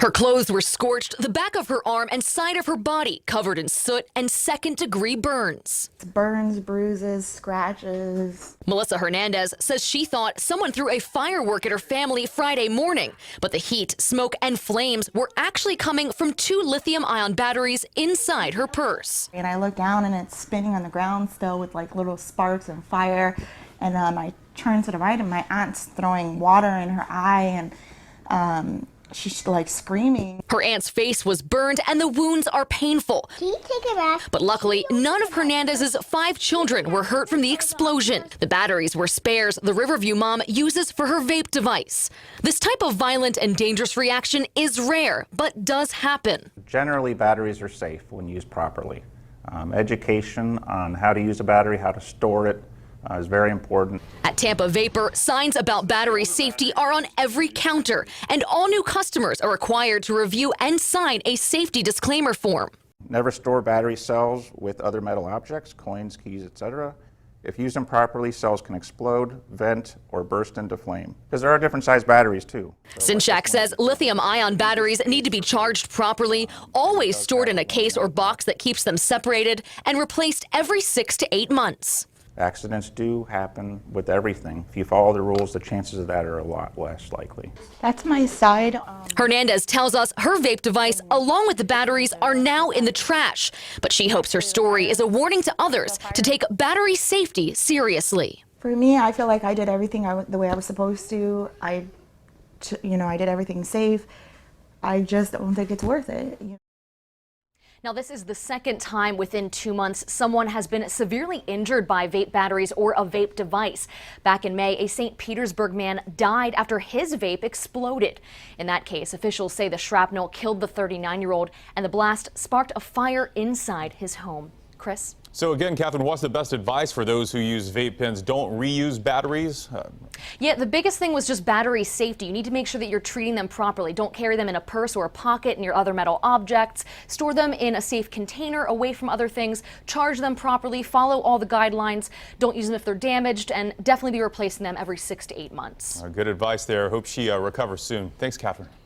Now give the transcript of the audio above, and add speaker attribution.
Speaker 1: Her clothes were scorched, the back of her arm and side of her body covered in soot and second-degree burns.
Speaker 2: Burns, bruises, scratches.
Speaker 1: Melisa Hernandez says she thought someone threw a firework at her family Friday morning, but the heat, smoke, and flames were actually coming from 2 lithium-ion batteries inside her purse.
Speaker 2: And I look down and it's spinning on the ground still with like little sparks and fire. And I turn to the right and my aunt's throwing water in her eye and she's like screaming.
Speaker 1: Her aunt's face was burned and the wounds are painful.
Speaker 3: Can you take it back?
Speaker 1: But luckily, none of Hernandez's 5 children were hurt from the explosion. The batteries were spares the Riverview mom uses for her vape device. This type of violent and dangerous reaction is rare, but does happen.
Speaker 4: Generally, batteries are safe when used properly. Education on how to use a battery, how to store it, is very important.
Speaker 1: At Tampa Vapor, signs about battery safety are on every counter, and all new customers are required to review and sign a safety disclaimer form.
Speaker 4: Never store battery cells with other metal objects, coins, keys, etc. If used improperly, cells can explode, vent, or burst into flame. Because there are different size batteries too.
Speaker 1: Sinshak says lithium-ion batteries need to be charged properly, always stored in a case or box that keeps them separated, and replaced every 6 to 8 months.
Speaker 4: Accidents do happen with everything. If you follow the rules, the chances of that are a lot less likely.
Speaker 2: That's my side.
Speaker 1: Hernandez tells us her vape device, along with the batteries, are now in the trash. But she hopes her story is a warning to others to take battery safety seriously.
Speaker 2: For me, I feel like I did everything the way I was supposed to. I did everything safe. I just don't think it's worth it.
Speaker 5: Now, this is the second time within 2 months someone has been severely injured by vape batteries or a vape device. Back in May, a St. Petersburg man died after his vape exploded. In that case, officials say the shrapnel killed the 39-year-old and the blast sparked a fire inside his home. Chris?
Speaker 6: So again, Catherine, what's the best advice for those who use vape pens? Don't reuse batteries?
Speaker 5: Yeah, the biggest thing was just battery safety. You need to make sure that you're treating them properly. Don't carry them in a purse or a pocket near other metal objects. Store them in a safe container away from other things. Charge them properly. Follow all the guidelines. Don't use them if they're damaged, and definitely be replacing them every 6 to 8 months.
Speaker 6: Good advice there. Hope she recovers soon. Thanks, Catherine.